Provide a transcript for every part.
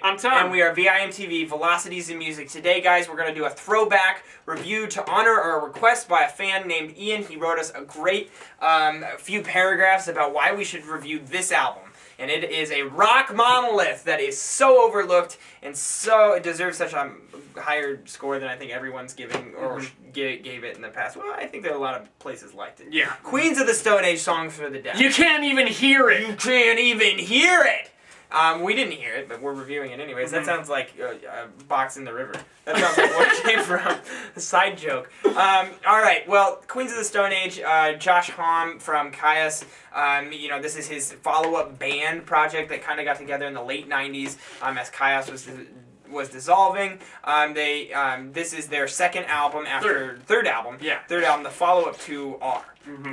I'm Tom. And we are VIMTV, Velocities in Music. Today, guys, we're going to do a throwback review to honor a request by a fan named Ian. He wrote us a great few paragraphs about why we should review this album. And it is a rock monolith that is so overlooked and so it deserves such a higher score than I think everyone's giving or gave it in the past. Well, I think that a lot of places liked it. Yeah. Queens of the Stone Age, Songs for the Deaf. You can't even hear it. You can't even hear it. We didn't hear it, but we're reviewing it anyways. That sounds like a box in the river. That sounds like what came from. A side joke. Alright, well, Queens of the Stone Age, Josh Homme from Kyuss. This is his follow-up band project that kind of got together in the late 90s as Kyuss was dissolving. This is their second album after... Third album. Yeah. Third album, the follow-up to R.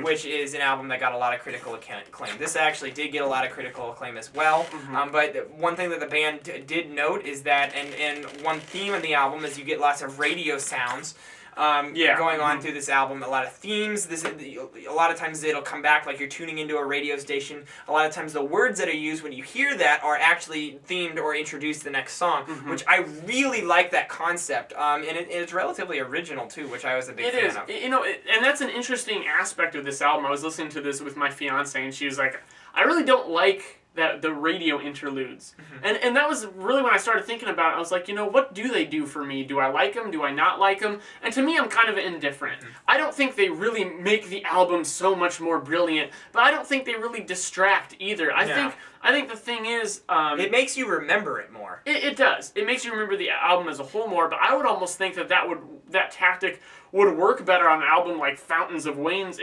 Which is an album that got a lot of critical acclaim. This actually did get a lot of critical acclaim as well. But one thing that the band did note is that, and one theme of the album is you get lots of radio sounds going on through this album. A lot of themes. A lot of times it'll come back like you're tuning into a radio station. A lot of times the words that are used when you hear that are actually themed or introduced to the next song, which I really like that concept. And it's relatively original too, which I was a big fan of. And that's an interesting aspect of this album. I was listening to this with my fiance, and she was like, "I really don't like the radio interludes." And that was really when I started thinking about it. I was like, what do they do for me? Do I like them? Do I not like them? And to me, I'm kind of indifferent. I don't think they really make the album so much more brilliant, but I don't think they really distract either. I think the thing is... it makes you remember it more. It does. It makes you remember the album as a whole more, but I would almost think that tactic would work better on an album like Fountains of Wayne's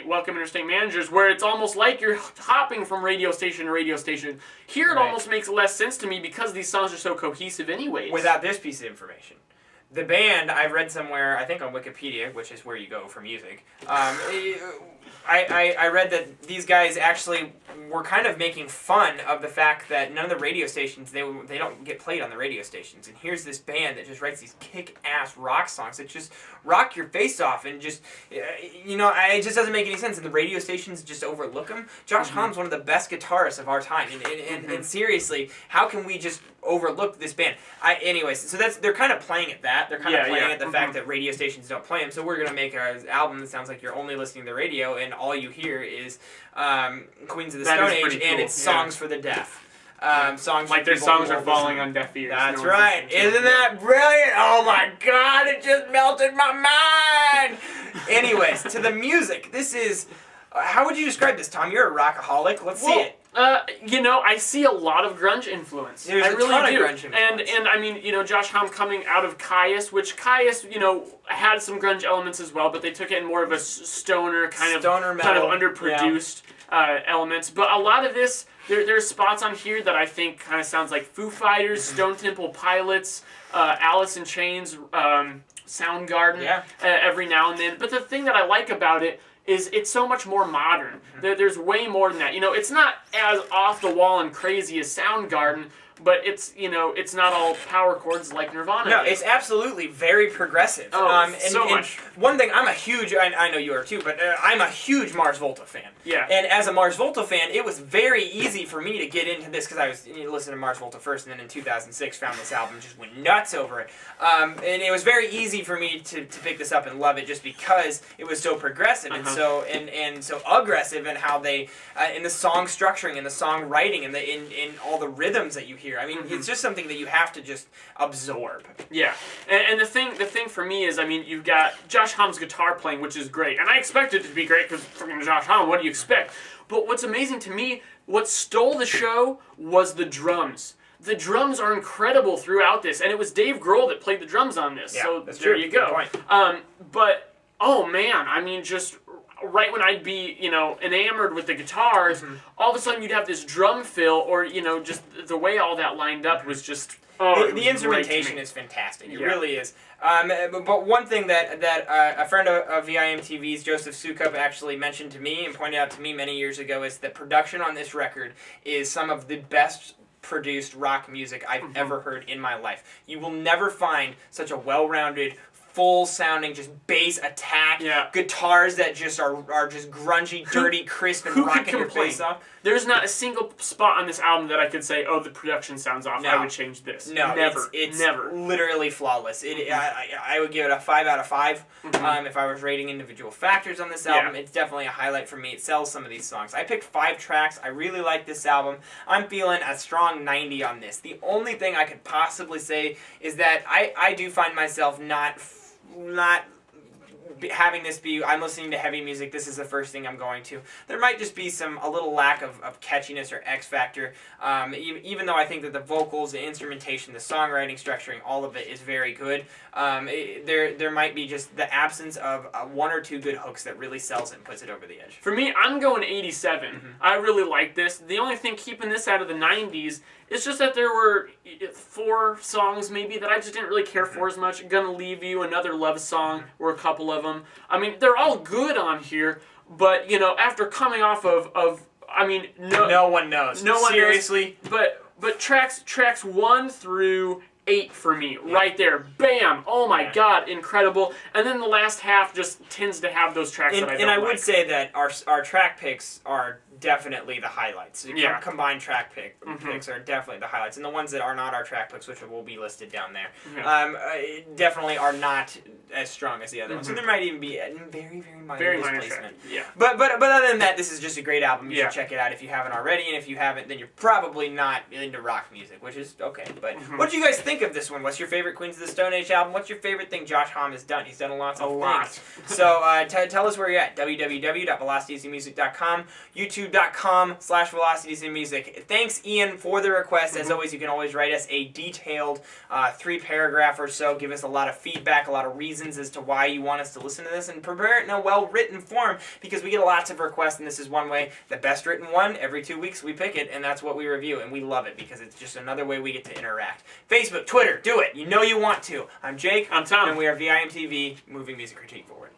Welcome Interstate Managers, where it's almost like you're hopping from radio station to radio station. Here it almost makes less sense to me because these songs are so cohesive anyways. Without this piece of information. The band, I read somewhere, I think on Wikipedia, which is where you go for music, I read that these guys actually were kind of making fun of the fact that none of the radio stations, they don't get played on the radio stations. And here's this band that just writes these kick-ass rock songs that just rock your face off and just, it just doesn't make any sense. And the radio stations just overlook them. Josh Homme's one of the best guitarists of our time. And seriously, how can we just overlook this band? Anyways, so they're kind of playing at that. They're kind of playing at the fact that radio stations don't play them. So we're going to make an album that sounds like you're only listening to the radio and all you hear is Queens of the Stone Age and it's songs for the deaf. Songs like their songs are falling on deaf ears. That's right. Isn't that brilliant? Oh my God, it just melted my mind. Anyways, to the music. This is... how would you describe this, Tom? You're a rockaholic. Let's see it. I see a lot of grunge influence. There's a ton of grunge influence. And I mean, Josh Homme coming out of Kyuss, which Kyuss, had some grunge elements as well, but they took it in more of a stoner kind of underproduced elements. But a lot of this, there's spots on here that I think kind of sounds like Foo Fighters, Stone Temple Pilots, Alice in Chains, Soundgarden, every now and then. But the thing that I like about it is it's so much more modern. There's way more than that. It's not as off the wall and crazy as Soundgarden, but it's not all power chords like Nirvana. No, it's absolutely very progressive. So much. One thing, I'm a huge, I know you are too, but I'm a huge Mars Volta fan. Yeah. And as a Mars Volta fan, it was very easy for me to get into this because I was listening to Mars Volta first, and then in 2006 found this album, just went nuts over it. And it was very easy for me to pick this up and love it just because it was so progressive and so aggressive in how they in the song structuring and the song writing and in all the rhythms that you hear. I mean, it's just something that you have to just absorb. Yeah, and the thing for me is, you've got Josh Homme's guitar playing, which is great, and I expect it to be great because freaking Josh Homme. What do you expect? But what's amazing to me, what stole the show was the drums. The drums are incredible throughout this, and it was Dave Grohl that played the drums on this. Yeah, so that's there true. you go. Good point. But oh man, just right when I'd be, enamored with the guitars, all of a sudden you'd have this drum fill, or, just the way all that lined up was just... the instrumentation is fantastic. It really is. But one thing that a friend of VIMTV's, Joseph Sukup, actually mentioned to me and pointed out to me many years ago is that production on this record is some of the best produced rock music I've ever heard in my life. You will never find such a well-rounded, full sounding, just bass attack, guitars that just are just grungy, dirty, crisp, and rocking your place off. There's not a single spot on this album that I could say, oh, the production sounds off. No. I would change this. No, it's never. Literally flawless. I would give it a 5 out of 5 if I was rating individual factors on this album. It's definitely a highlight for me. It sells some of these songs. I picked 5 tracks. I really like this album. I'm feeling a strong 90 on this. The only thing I could possibly say is that I do find myself not having this be, I'm listening to heavy music, this is the first thing I'm going to. There might just be a little lack of catchiness or X factor, even though I think that the vocals, the instrumentation, the songwriting, structuring, all of it is very good. There might be just the absence of 1 or 2 good hooks that really sells it and puts it over the edge. For me, I'm going 87. I really like this. The only thing keeping this out of the 90s is just that there were 4 songs maybe that I just didn't really care for as much. Gonna Leave You, another love song, or a couple of them. I mean, they're all good on here, but, you know, after coming off of I mean, no one knows. No one seriously knows. But tracks 1 through 8 for me, right there. Bam! Oh my God, incredible. And then the last half just tends to have those tracks that I don't like. And I would say that our track picks are definitely the highlights. Combined track picks are definitely the highlights. And the ones that are not our track picks, which will be listed down there, definitely are not as strong as the other ones. So there might even be a very, very minor displacement. But other than that, this is just a great album. You should check it out if you haven't already. And if you haven't, then you're probably not into rock music, which is okay. But what do you guys think of this one? What's your favorite Queens of the Stone Age album? What's your favorite thing Josh Homme has done? He's done a lot of things. So tell us where you're at. www.velocitymusic.com, youtube.com/velocitymusic. Thanks, Ian, for the request. As always, you can always write us a detailed 3-paragraph or so. Give us a lot of feedback, a lot of reasons as to why you want us to listen to this, and prepare it in a well-written form, because we get lots of requests, and this is one way. The best written one, every 2 weeks we pick it, and that's what we review, and we love it because it's just another way we get to interact. Facebook, Twitter, do it. You know you want to. I'm Jake. I'm Tom. And we are VIMTV, moving music critique forward.